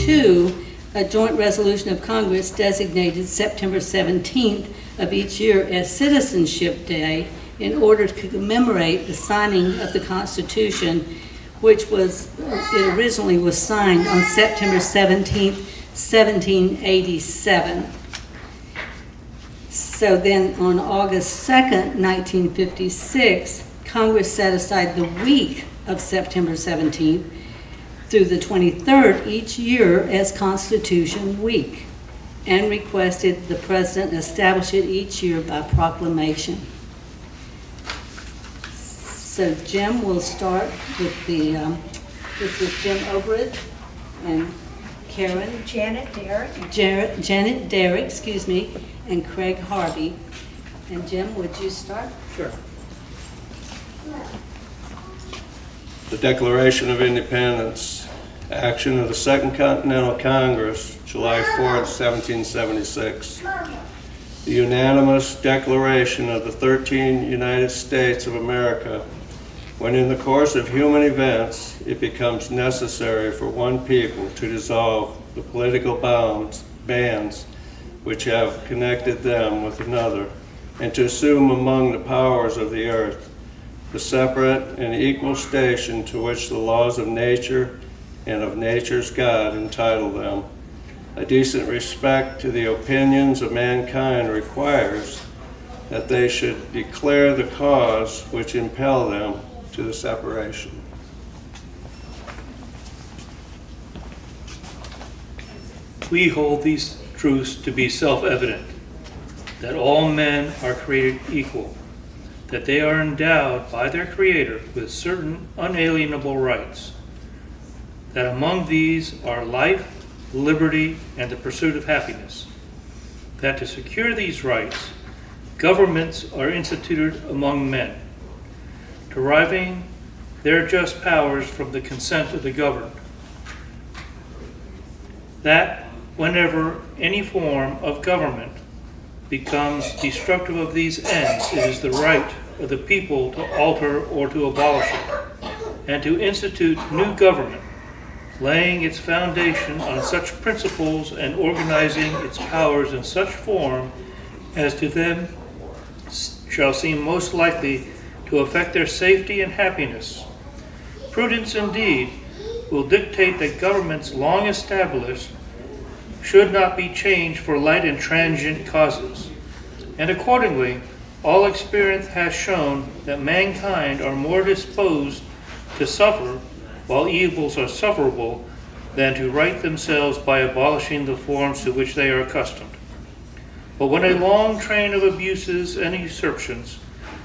2, a joint resolution of Congress designated September 17th of each year as Citizenship Day in order to commemorate the signing of the Constitution, which it originally was signed on September 17th, 1787. So then on August 2nd, 1956, Congress set aside the week of September 17th through the 23rd each year as Constitution Week and requested the President establish it each year by proclamation. So Jim will start with Jim Obrid and Karen. Janet Derrick, and Craig Harvey. And Jim, would you start? Sure. The Declaration of Independence, action of the Second Continental Congress, July 4th, 1776. The unanimous declaration of the 13 United States of America, when in the course of human events it becomes necessary for one people to dissolve the political bands which have connected them with another, and to assume among the powers of the earth the separate and equal station to which the laws of nature and of nature's God entitle them. A decent respect to the opinions of mankind requires that they should declare the cause which impel them to the separation. We hold these truths to be self-evident, that all men are created equal, that they are endowed by their Creator with certain unalienable rights, that among these are life, liberty, and the pursuit of happiness, that to secure these rights, governments are instituted among men, deriving their just powers from the consent of the governed, that whenever any form of government becomes destructive of these ends, it is the right of the people to alter or to abolish it, and to institute new government, laying its foundation on such principles and organizing its powers in such form as to them shall seem most likely to affect their safety and happiness. Prudence, indeed, will dictate that governments long established should not be changed for light and transient causes. And accordingly, all experience has shown that mankind are more disposed to suffer while evils are sufferable than to right themselves by abolishing the forms to which they are accustomed. But when a long train of abuses and usurpations,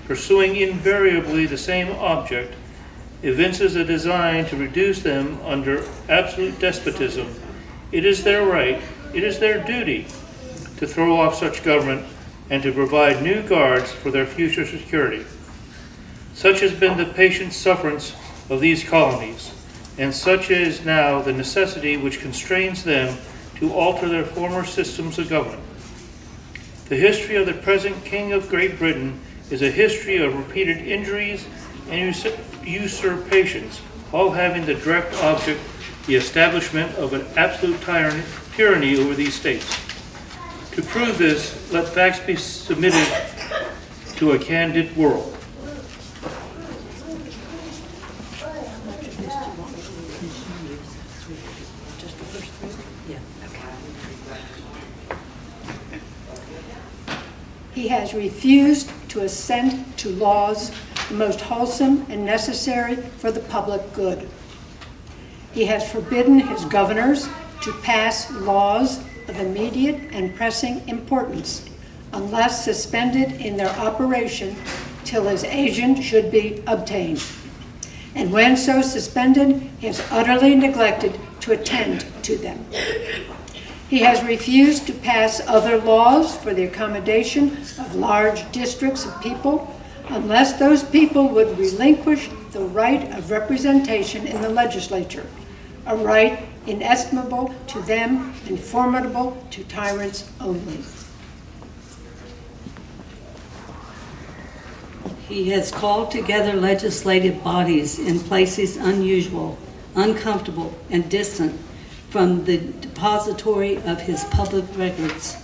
pursuing invariably the same object, evinces a design to reduce them under absolute despotism, it is their right, it is their duty to throw off such government and to provide new guards for their future security. Such has been the patient sufferance of these colonies, and such is now the necessity which constrains them to alter their former systems of government. The history of the present King of Great Britain is a history of repeated injuries and usurpations, all having the direct object the establishment of an absolute tyranny over these states. To prove this, let facts be submitted to a candid world. He has refused to assent to laws the most wholesome and necessary for the public good. He has forbidden his governors to pass laws of immediate and pressing importance, unless suspended in their operation till his agent should be obtained. And when so suspended, he has utterly neglected to attend to them. He has refused to pass other laws for the accommodation of large districts of people, unless those people would relinquish the right of representation in the legislature, a right inestimable to them and formidable to tyrants only. He has called together legislative bodies in places unusual, uncomfortable, and distant, from the depository of his public records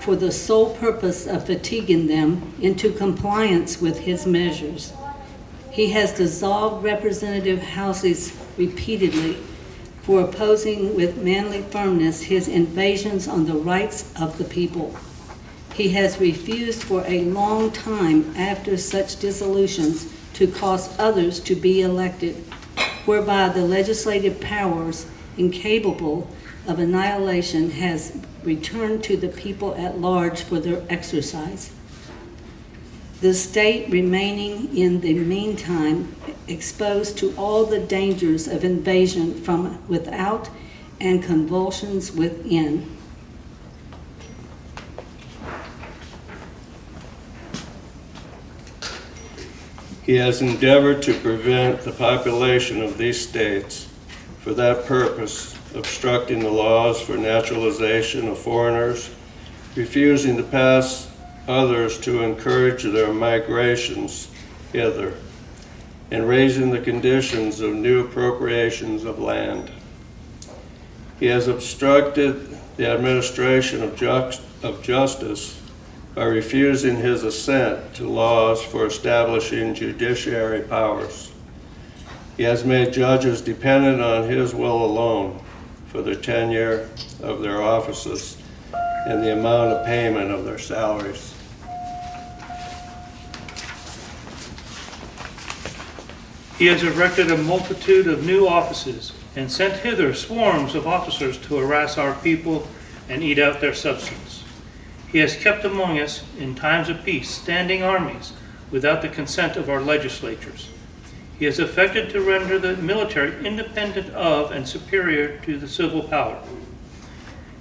for the sole purpose of fatiguing them into compliance with his measures. He has dissolved representative houses repeatedly for opposing with manly firmness his invasions on the rights of the people. He has refused for a long time after such dissolutions to cause others to be elected, whereby the legislative powers incapable of annihilation has returned to the people at large for their exercise. The state remaining in the meantime exposed to all the dangers of invasion from without and convulsions within. He has endeavored to prevent the population of these states, for that purpose, obstructing the laws for naturalization of foreigners, refusing to pass others to encourage their migrations hither, and raising the conditions of new appropriations of land. He has obstructed the administration of justice by refusing his assent to laws for establishing judiciary powers. He has made judges dependent on his will alone for the tenure of their offices and the amount of payment of their salaries. He has erected a multitude of new offices and sent hither swarms of officers to harass our people and eat out their substance. He has kept among us, in times of peace, standing armies without the consent of our legislatures. He has affected to render the military independent of and superior to the civil power.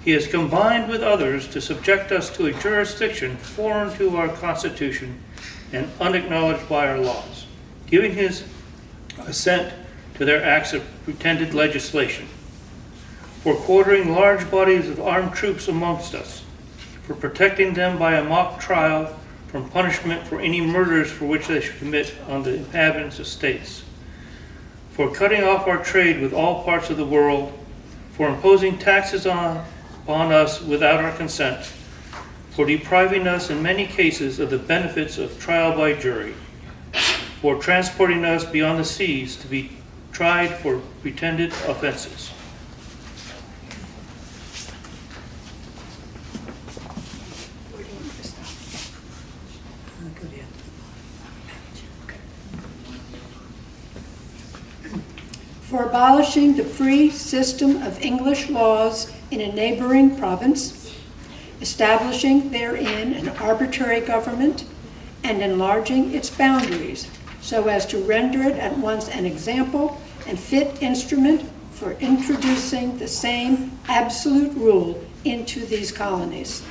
He has combined with others to subject us to a jurisdiction foreign to our Constitution and unacknowledged by our laws, giving his assent to their acts of pretended legislation, for quartering large bodies of armed troops amongst us, for protecting them by a mock trial from punishment for any murders for which they should commit on the inhabitants' estates, for cutting off our trade with all parts of the world, for imposing taxes upon us without our consent, for depriving us in many cases of the benefits of trial by jury, for transporting us beyond the seas to be tried for pretended offenses. For abolishing the free system of English laws in a neighboring province, establishing therein an arbitrary government, and enlarging its boundaries so as to render it at once an example and fit instrument for introducing the same absolute rule into these colonies.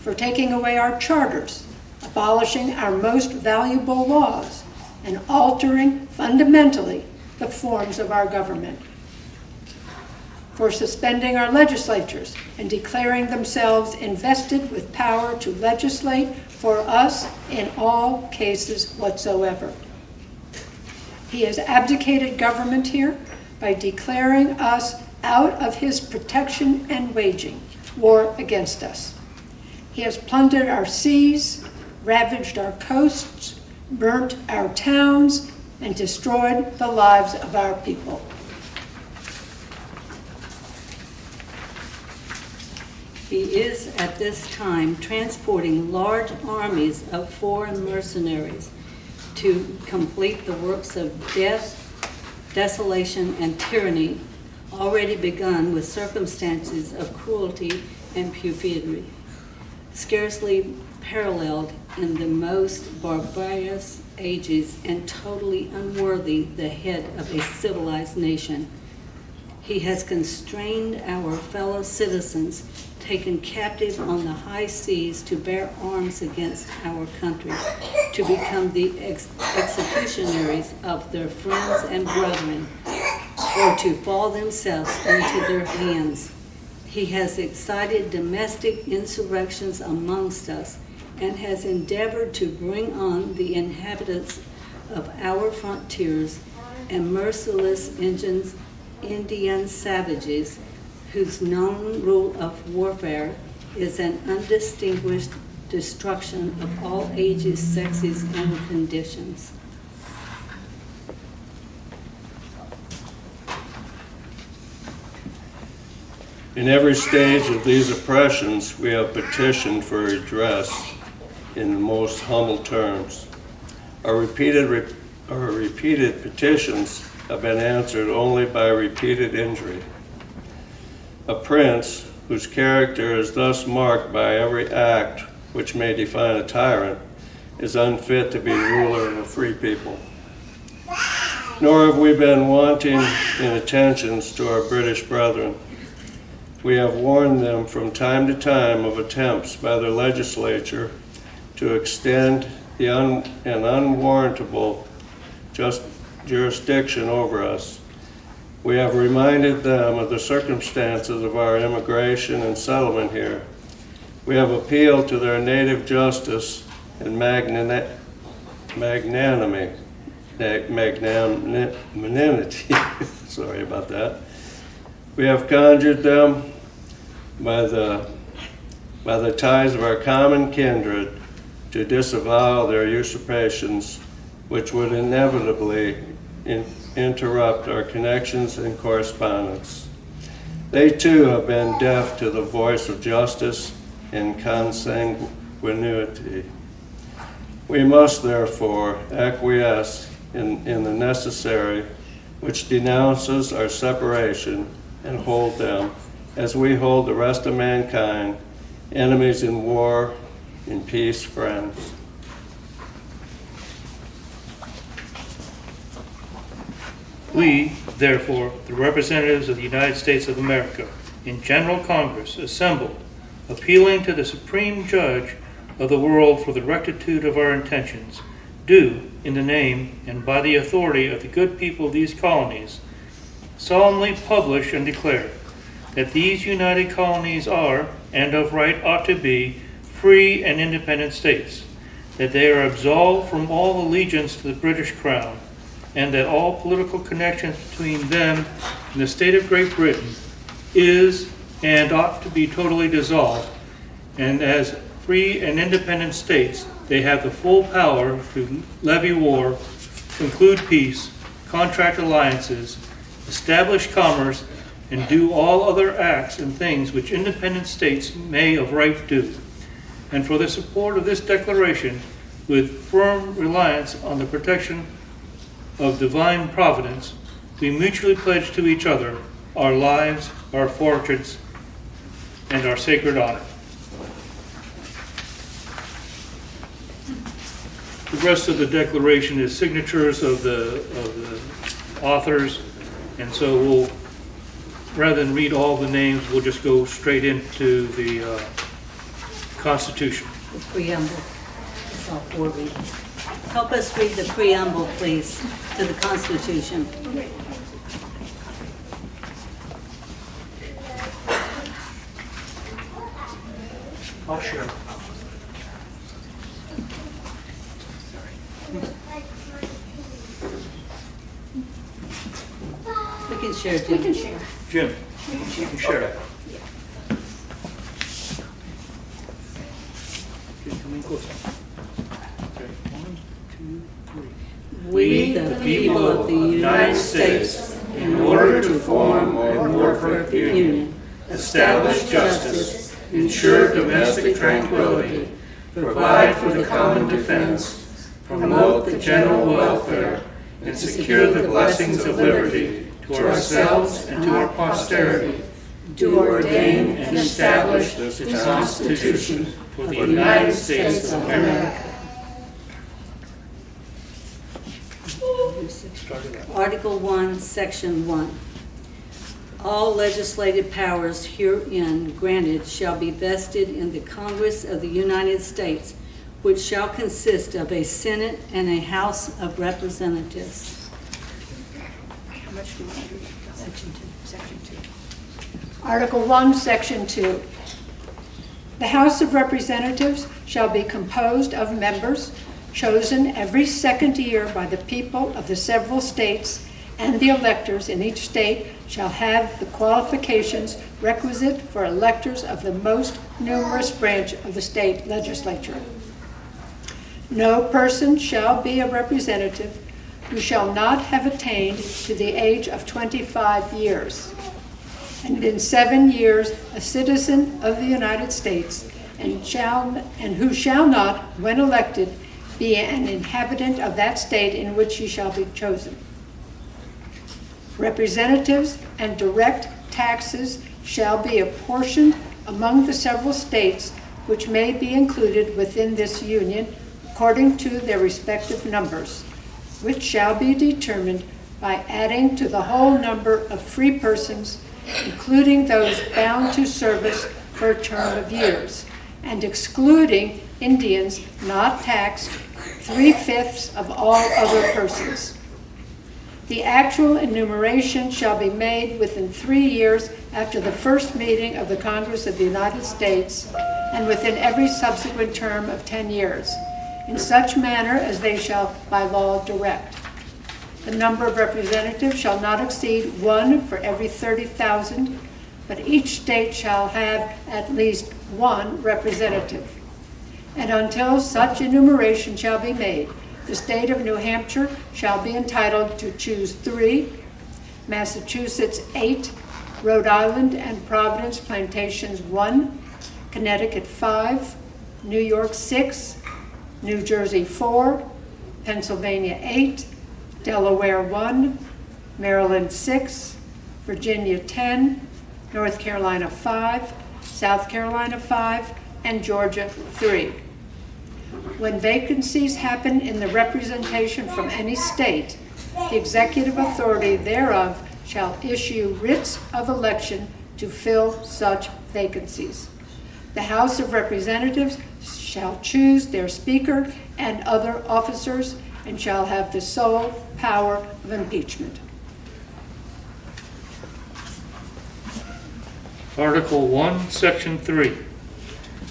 For taking away our charters, abolishing our most valuable laws, and altering fundamentally the forms of our government. For suspending our legislatures and declaring themselves invested with power to legislate for us in all cases whatsoever. He has abdicated government here by declaring us out of his protection and waging war against us. He has plundered our seas, ravaged our coasts, burnt our towns, and destroyed the lives of our people. He is at this time transporting large armies of foreign mercenaries to complete the works of death, desolation, and tyranny already begun with circumstances of cruelty and perfidy, scarcely paralleled in the most barbarous ages and totally unworthy the head of a civilized nation. He has constrained our fellow citizens taken captive on the high seas to bear arms against our country, to become the executionaries of their friends and brethren, or to fall themselves into their hands. He has excited domestic insurrections amongst us, and has endeavored to bring on the inhabitants of our frontiers and merciless Indian savages whose known rule of warfare is an undistinguished destruction of all ages, sexes, and conditions. In every stage of these oppressions, we have petitioned for redress in the most humble terms. Our repeated petitions have been answered only by repeated injury. A prince whose character is thus marked by every act which may define a tyrant is unfit to be ruler of a free people. Nor have we been wanting in attentions to our British brethren. We have warned them from time to time of attempts by their legislature to extend an unwarrantable jurisdiction over us. We have reminded them of the circumstances of our immigration and settlement here. We have appealed to their native justice and magnanimity. Sorry about that. We have conjured them by the ties of our common kindred to disavow their usurpations, which would inevitably interrupt our connections and correspondence. They too have been deaf to the voice of justice and consanguinity. We must therefore acquiesce in the necessary, which denounces our separation, and hold them, as we hold the rest of mankind, enemies in war, in peace, friends. We, therefore, the representatives of the United States of America, in General Congress, assembled, appealing to the Supreme Judge of the world for the rectitude of our intentions, do, in the name and by the authority of the good people of these colonies, solemnly publish and declare that these united colonies are, and of right ought to be, free and independent states, that they are absolved from all allegiance to the British Crown, and that all political connections between them and the state of Great Britain is and ought to be totally dissolved, and as free and independent states, they have the full power to levy war, conclude peace, contract alliances, establish commerce, and do all other acts and things which independent states may of right do. And for the support of this declaration, with firm reliance on the protection of divine providence, we mutually pledge to each other our lives, our fortunes, and our sacred honor. The rest of the declaration is signatures of the authors, and so we'll, rather than read all the names, we'll just go straight into the Constitution. The preamble. It's all four readings. Help us read the preamble, please, to the Constitution. I'll share. We can share, Jim. We can share. Jim, you can share it. Okay, come in closer. Okay, 1, 2, 3. We, the people of the United States, in order to form a more perfect union, establish justice, ensure domestic tranquility, provide for the common defense, promote the general welfare, and secure the blessings of liberty to ourselves and to our posterity, do ordain and establish the Constitution for the United States of America. Article 1, Section 1. All legislative powers herein granted shall be vested in the Congress of the United States, which shall consist of a Senate and a House of Representatives. How much do you want to read? Section 2. Section 2. Article 1, Section 2. The House of Representatives shall be composed of members chosen every second year by the people of the several states and the electors in each state shall have the qualifications requisite for electors of the most numerous branch of the state legislature. No person shall be a representative who shall not have attained to the age of 25 years, and in 7 years a citizen of the United States, and who shall not, when elected, be an inhabitant of that state in which he shall be chosen. Representatives and direct taxes shall be apportioned among the several states which may be included within this union according to their respective numbers, which shall be determined by adding to the whole number of free persons, including those bound to service for a term of years, and excluding Indians not taxed 3/5 of all other persons. The actual enumeration shall be made within 3 years after the first meeting of the Congress of the United States, and within every subsequent term of 10 years, in such manner as they shall by law direct. The number of representatives shall not exceed 1 for every 30,000, but each state shall have at least 1 representative. And until such enumeration shall be made, the state of New Hampshire shall be entitled to choose 3, Massachusetts 8, Rhode Island and Providence Plantations 1, Connecticut 5, New York 6, New Jersey 4, Pennsylvania 8, Delaware 1, Maryland 6, Virginia 10, North Carolina 5, South Carolina 5, and Georgia 3. When vacancies happen in the representation from any state, the executive authority thereof shall issue writs of election to fill such vacancies. The House of Representatives shall choose their speaker and other officers, and shall have the sole power of impeachment. Article 1, Section 3.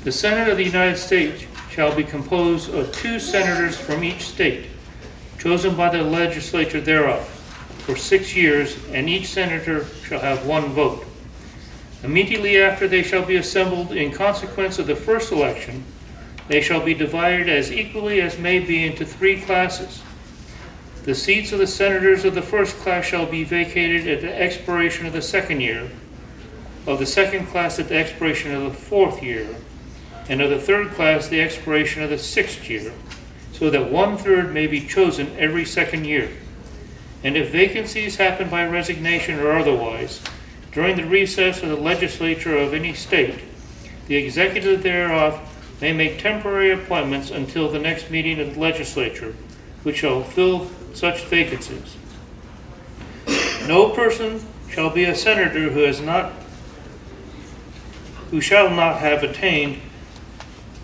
The Senate of the United States shall be composed of 2 senators from each state, chosen by the legislature thereof, for 6 years, and each senator shall have 1 vote. Immediately after they shall be assembled in consequence of the first election, they shall be divided as equally as may be into 3 classes. The seats of the senators of the first class shall be vacated at the expiration of the 2nd year, of the second class at the expiration of the 4th year, and of the third class the expiration of the 6th year, so that 1/3 may be chosen every 2nd year. And if vacancies happen by resignation or otherwise, during the recess of the legislature of any state, the executive thereof may make temporary appointments until the next meeting of the legislature, which shall fill such vacancies. No person shall be a senator who shall not have attained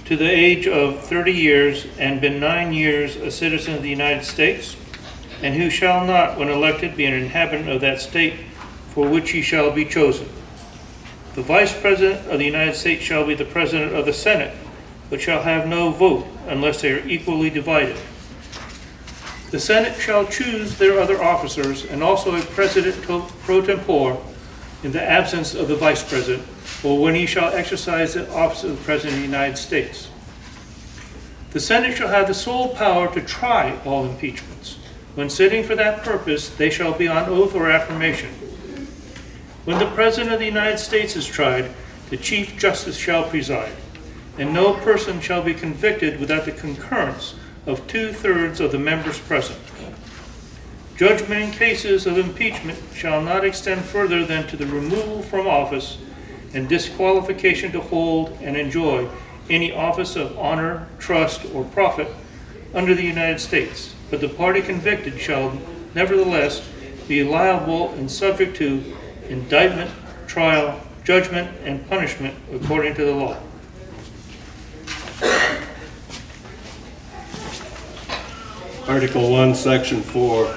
to the age of 30 years and been 9 years a citizen of the United States, and who shall not, when elected, be an inhabitant of that state for which he shall be chosen. The Vice President of the United States shall be the President of the Senate, but shall have no vote unless they are equally divided. The Senate shall choose their other officers, and also a President pro tempore in the absence of the Vice President, or when he shall exercise the office of the President of the United States. The Senate shall have the sole power to try all impeachments. When sitting for that purpose, they shall be on oath or affirmation. When the President of the United States is tried, the Chief Justice shall preside, and no person shall be convicted without the concurrence of 2/3 of the members present. Judgment in cases of impeachment shall not extend further than to the removal from office and disqualification to hold and enjoy any office of honor, trust, or profit under the United States. But the party convicted shall nevertheless be liable and subject to indictment, trial, judgment, and punishment according to the law. Article 1, Section 4.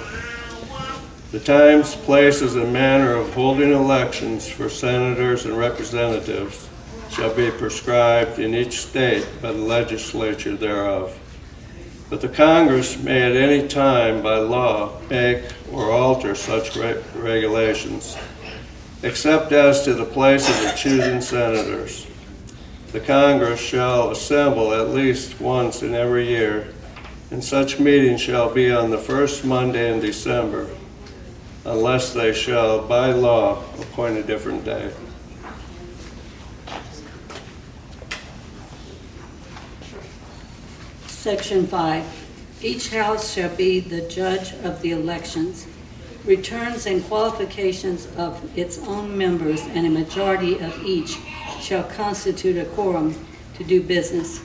The times, places, and manner of holding elections for senators and representatives shall be prescribed in each state by the legislature thereof. But the Congress may at any time by law make or alter such regulations, except as to the places of choosing senators. The Congress shall assemble at least once in every year, and such meeting shall be on the first Monday in December, unless they shall by law appoint a different day. Section 5. Each house shall be the judge of the elections. Returns and qualifications of its own members and a majority of each shall constitute a quorum to do business,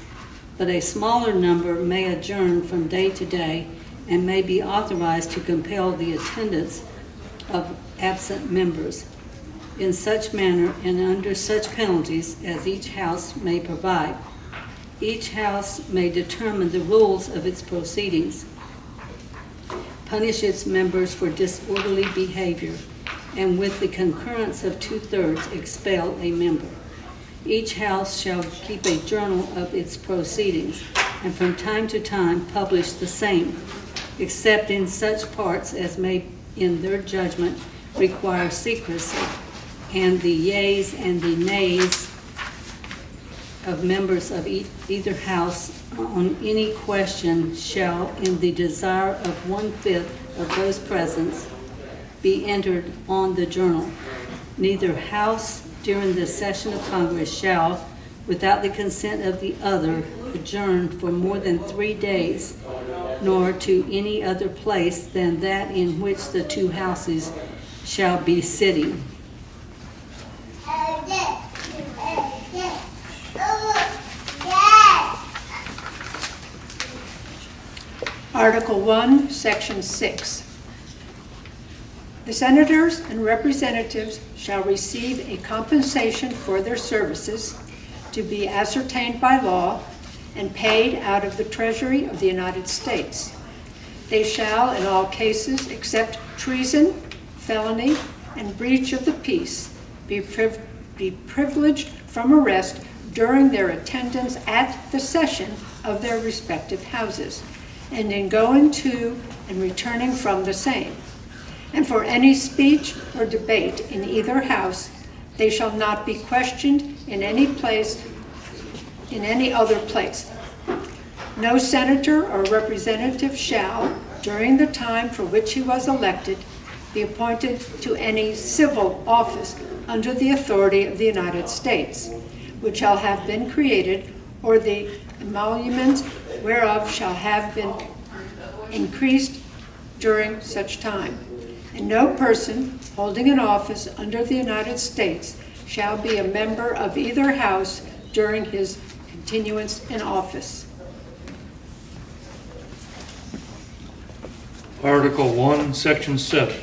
but a smaller number may adjourn from day to day and may be authorized to compel the attendance of absent members in such manner and under such penalties as each house may provide. Each house may determine the rules of its proceedings, punish its members for disorderly behavior, and with the concurrence of 2/3 expel a member. Each house shall keep a journal of its proceedings, and from time to time publish the same, except in such parts as may, in their judgment, require secrecy, and the yeas and the nays of members of either house on any question shall, in the desire of 1/5 of those present, be entered on the journal. Neither house during the session of Congress shall, without the consent of the other, adjourn for more than 3 days, nor to any other place than that in which the two houses shall be sitting. Article 1, Section 6. The senators and representatives shall receive a compensation for their services to be ascertained by law and paid out of the Treasury of the United States. They shall, in all cases except treason, felony, and breach of the peace, be privileged from arrest during their attendance at the session of their respective houses, and in going to and returning from the same. And for any speech or debate in either house, they shall not be questioned in any other place. No senator or representative shall, during the time for which he was elected, be appointed to any civil office under the authority of the United States, which shall have been created, or the emolument whereof shall have been increased during such time. And no person holding an office under the United States shall be a member of either house during his continuance in office. Article 1, Section 7.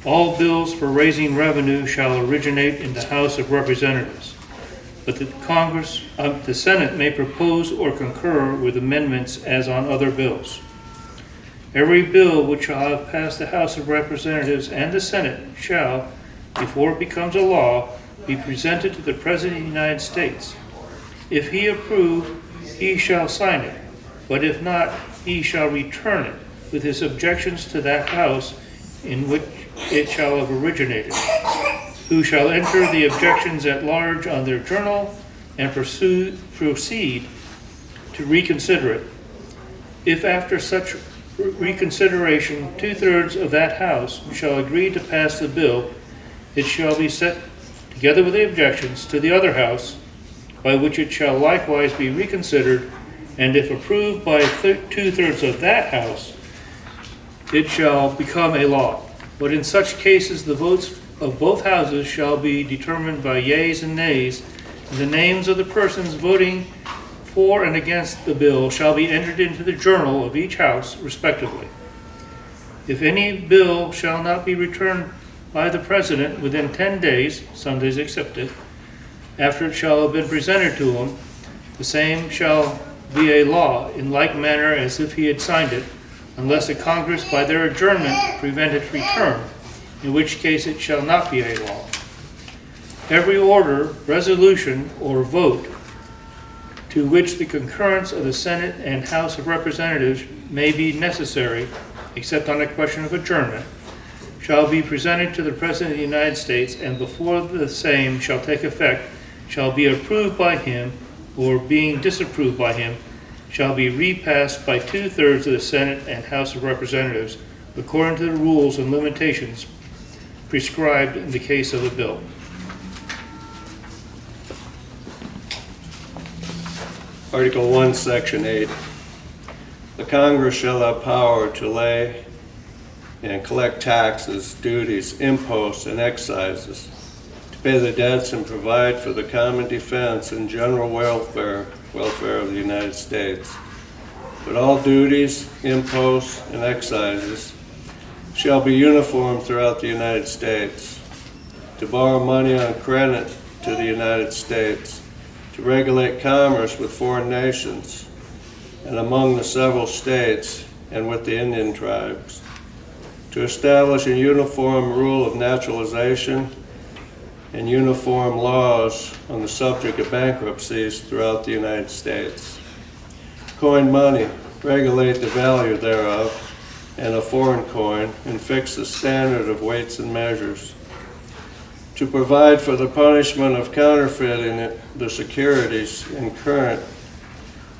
All bills for raising revenue shall originate in the House of Representatives, but the Senate may propose or concur with amendments as on other bills. Every bill which shall have passed the House of Representatives and the Senate shall, before it becomes a law, be presented to the President of the United States. If he approve, he shall sign it, but if not, he shall return it with his objections to that House in which it shall have originated, who shall enter the objections at large on their journal and proceed to reconsider it. If after such reconsideration 2/3 of that House shall agree to pass the bill, it shall be sent, together with the objections, to the other House, by which it shall likewise be reconsidered, and if approved by 2/3 of that House, it shall become a law. But in such cases, the votes of both houses shall be determined by yeas and nays, and the names of the persons voting for and against the bill shall be entered into the journal of each house respectively. If any bill shall not be returned by the President within 10 days, Sundays excepted, after it shall have been presented to him, the same shall be a law in like manner as if he had signed it, unless the Congress by their adjournment prevent its return, in which case it shall not be a law. Every order, resolution, or vote to which the concurrence of the Senate and House of Representatives may be necessary, except on a question of adjournment, shall be presented to the President of the United States, and before the same shall take effect, shall be approved by him, or being disapproved by him, shall be repassed by 2/3 of the Senate and House of Representatives, according to the rules and limitations prescribed in the case of the bill. Article 1, Section 8. The Congress shall have power to lay and collect taxes, duties, imposts, and excises, to pay the debts and provide for the common defense and general welfare of the United States. But all duties, imposts, and excises shall be uniform throughout the United States, to borrow money on credit to the United States, to regulate commerce with foreign nations and among the several states and with the Indian tribes, to establish a uniform rule of naturalization and uniform laws on the subject of bankruptcies throughout the United States. Coin money, regulate the value thereof, and a foreign coin, and fix the standard of weights and measures. To provide for the punishment of counterfeiting the securities in current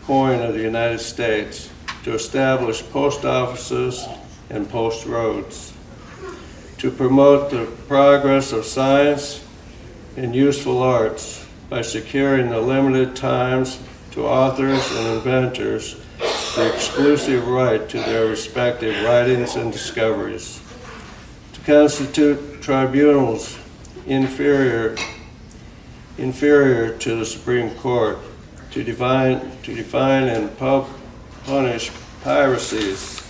coin of the United States, to establish post offices and post roads, to promote the progress of science and useful arts by securing the limited times to authors and inventors the exclusive right to their respective writings and discoveries, to constitute tribunals inferior to the Supreme Court, to define and punish piracies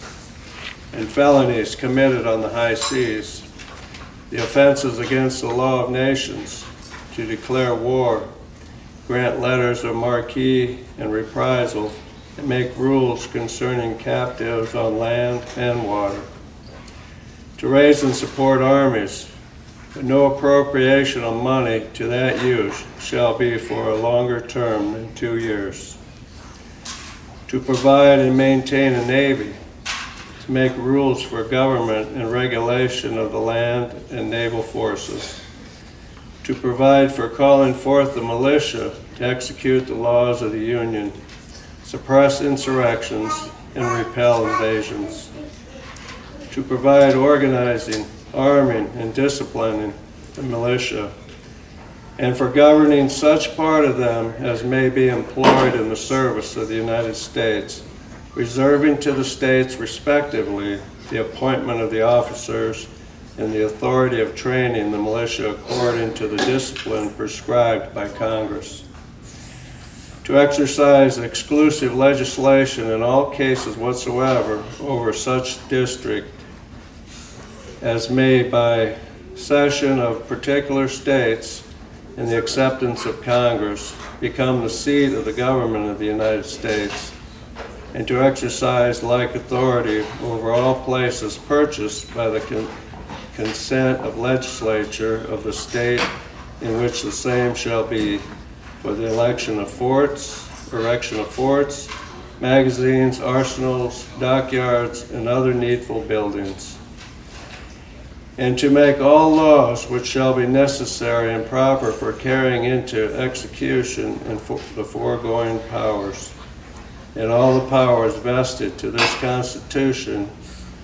and felonies committed on the high seas, the offenses against the law of nations, to declare war, grant letters of marque and reprisal, and make rules concerning captives on land and water, to raise and support armies, but no appropriation of money to that use shall be for a longer term than 2 years, to provide and maintain a navy, to make rules for government and regulation of the land and naval forces, to provide for calling forth the militia to execute the laws of the Union, suppress insurrections, and repel invasions, to provide organizing, arming, and disciplining the militia, and for governing such part of them as may be employed in the service of the United States, reserving to the states respectively the appointment of the officers and the authority of training the militia according to the discipline prescribed by Congress, to exercise exclusive legislation in all cases whatsoever over such district as may by cession of particular states and the acceptance of Congress become the seat of the government of the United States, and to exercise like authority over all places purchased by the consent of legislature of the state in which the same shall be, for the erection of forts, magazines, arsenals, dockyards, and other needful buildings, and to make all laws which shall be necessary and proper for carrying into execution the foregoing powers, and all the powers vested to this Constitution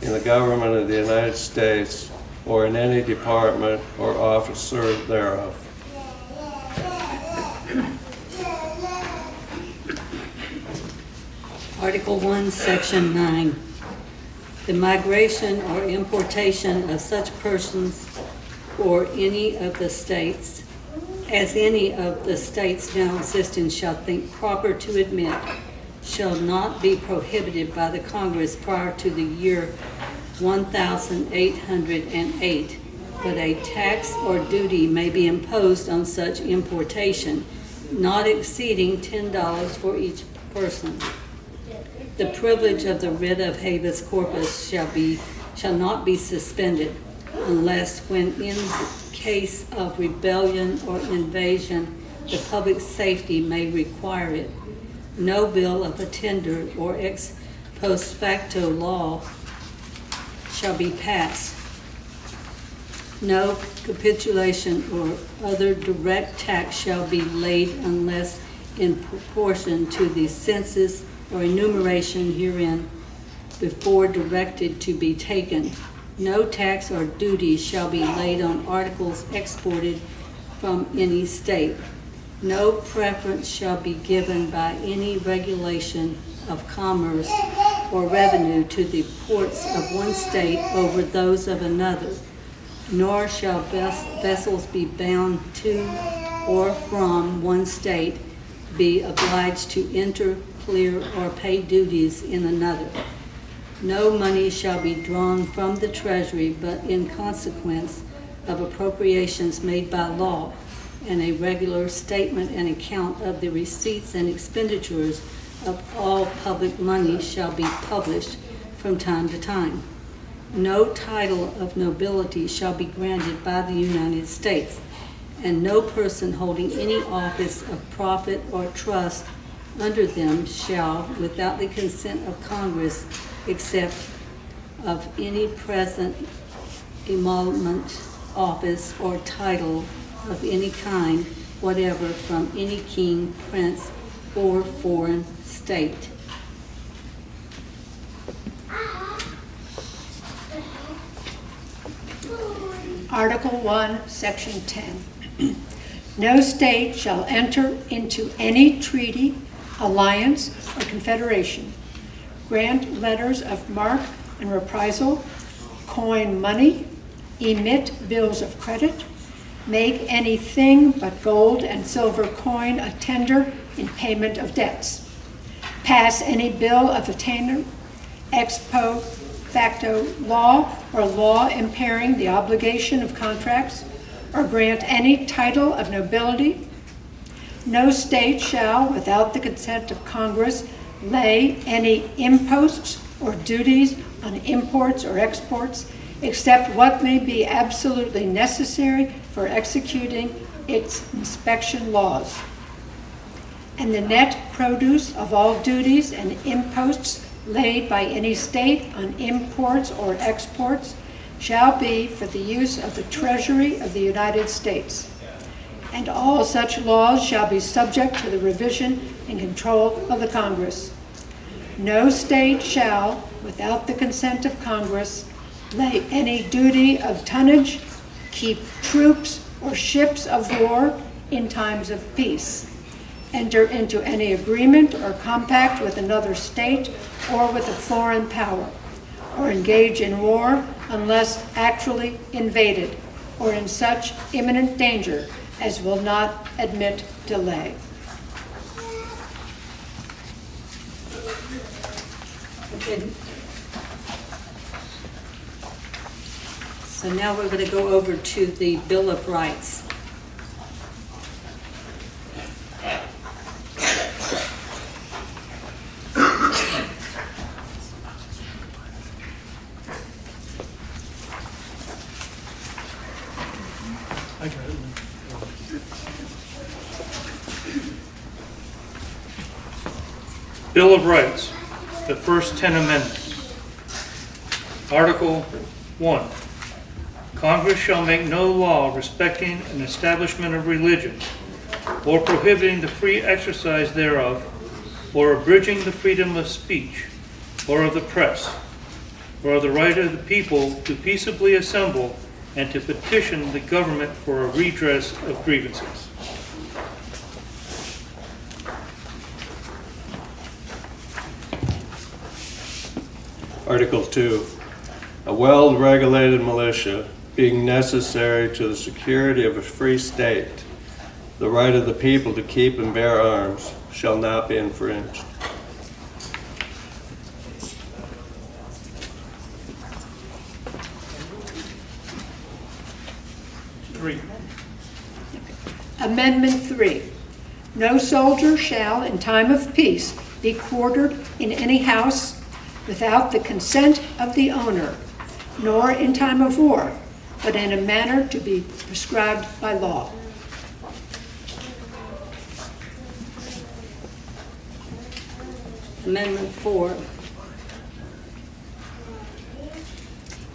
in the government of the United States or in any department or officer thereof. Article 1, Section 9. The migration or importation of such persons or any of the states, as any of the states now existing shall think proper to admit, shall not be prohibited by the Congress prior to the year 1808, but a tax or duty may be imposed on such importation, not exceeding $10 for each person. The privilege of the writ of habeas corpus shall not be suspended unless when in case of rebellion or invasion the public safety may require it, No bill of attainder or ex post facto law shall be passed. No capitulation or other direct tax shall be laid unless in proportion to the census or enumeration herein before directed to be taken. No tax or duty shall be laid on articles exported from any state. No preference shall be given by any regulation of commerce or revenue to the ports of one state over those of another, nor shall vessels be bound to or from one state be obliged to enter, clear, or pay duties in another. No money shall be drawn from the treasury but in consequence of appropriations made by law, and a regular statement and account of the receipts and expenditures of all public money shall be published from time to time. No title of nobility shall be granted by the United States, and no person holding any office of profit or trust under them shall, without the consent of Congress, accept of any present emolument, office, or title of any kind whatever from any king, prince, or foreign state. Article 1, Section 10. No state shall enter into any treaty, alliance, or confederation, grant letters of marque and reprisal, coin money, emit bills of credit, make anything but gold and silver coin a tender in payment of debts, pass any bill of attainder, ex post facto law or law impairing the obligation of contracts, or grant any title of nobility. No state shall, without the consent of Congress, lay any imposts or duties on imports or exports, except what may be absolutely necessary for executing its inspection laws. And the net produce of all duties and imposts laid by any state on imports or exports shall be for the use of the Treasury of the United States. And all such laws shall be subject to the revision and control of the Congress. No state shall, without the consent of Congress, lay any duty of tonnage, keep troops or ships of war in times of peace, enter into any agreement or compact with another state or with a foreign power, or engage in war unless actually invaded or in such imminent danger as will not admit delay. Okay. So now we're going to go over to the Bill of Rights. I got it. Bill of Rights, the first 10 amendments. Article 1. Congress shall make no law respecting an establishment of religion, or prohibiting the free exercise thereof, or abridging the freedom of speech, or of the press, or of the right of the people to peaceably assemble and to petition the government for a redress of grievances. Article 2. A well-regulated militia, being necessary to the security of a free state, the right of the people to keep and bear arms shall not be infringed. Amendment 3. No soldier shall, in time of peace, be quartered in any house without the consent of the owner, nor in time of war, but in a manner to be prescribed by law. Amendment 4.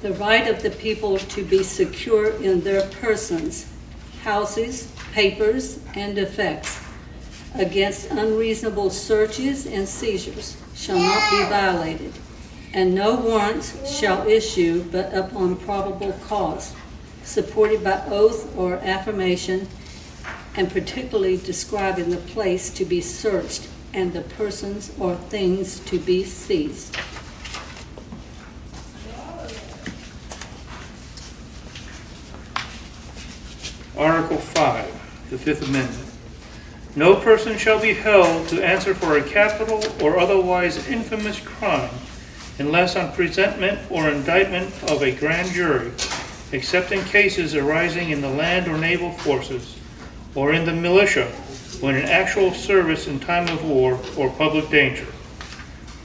The right of the people to be secure in their persons, houses, papers, and effects against unreasonable searches and seizures shall not be violated, and no warrants shall issue but upon probable cause, supported by oath or affirmation, and particularly describing the place to be searched and the persons or things to be seized. Article 5, the Fifth Amendment. No person shall be held to answer for a capital or otherwise infamous crime unless on presentment or indictment of a grand jury, except in cases arising in the land or naval forces or in the militia when in actual service in time of war or public danger.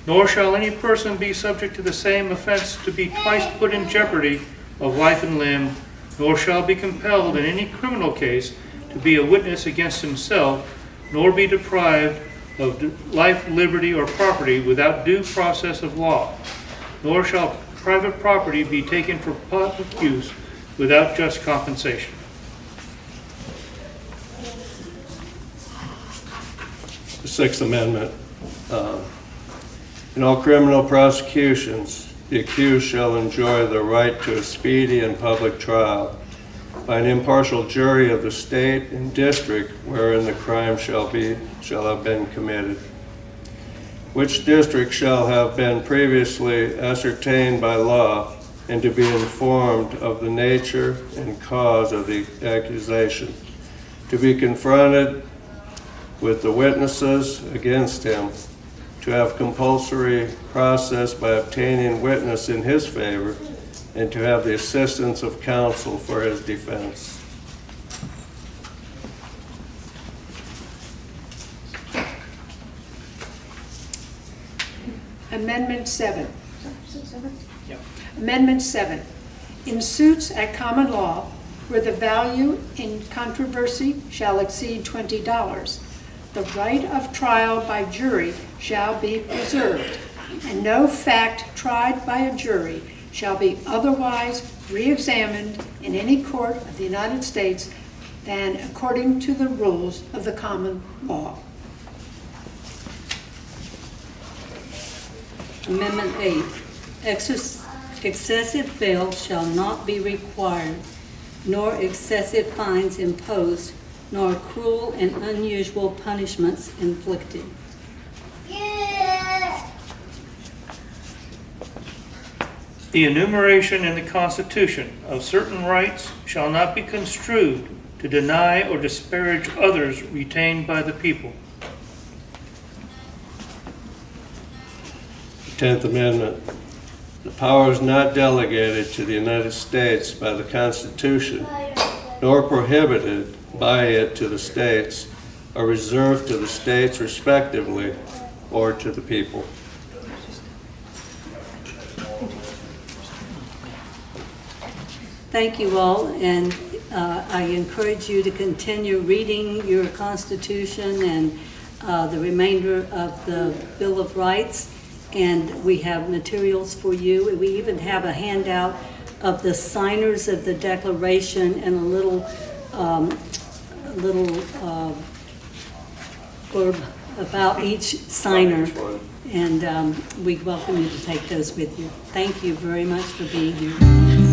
Nor shall any person be subject to the same offense to be twice put in jeopardy of life and limb, nor shall be compelled in any criminal case to be a witness against himself, nor be deprived of life, liberty, or property without due process of law, nor shall private property be taken for public use without just compensation. The Sixth Amendment. In all criminal prosecutions, the accused shall enjoy the right to a speedy and public trial by an impartial jury of the state and district wherein the crime shall have been committed, which district shall have been previously ascertained by law, and to be informed of the nature and cause of the accusation, to be confronted with the witnesses against him, to have compulsory process by obtaining witness in his favor, and to have the assistance of counsel for his defense. Amendment 7. Yeah. Amendment 7. In suits at common law, where the value in controversy shall exceed $20, the right of trial by jury shall be preserved, and no fact tried by a jury shall be otherwise re-examined in any court of the United States than according to the rules of the common law. Amendment 8. Excessive bail shall not be required, nor excessive fines imposed, nor cruel and unusual punishments inflicted. The enumeration in the Constitution of certain rights shall not be construed to deny or disparage others retained by the people. 10th Amendment. The powers not delegated to the United States by the Constitution, nor prohibited by it to the states, are reserved to the states respectively, or to the people. Thank you all, and I encourage you to continue reading your Constitution and the remainder of the Bill of Rights. And we have materials for you. We even have a handout of the signers of the Declaration and a little blurb about each signer. And we welcome you to take those with you. Thank you very much for being here.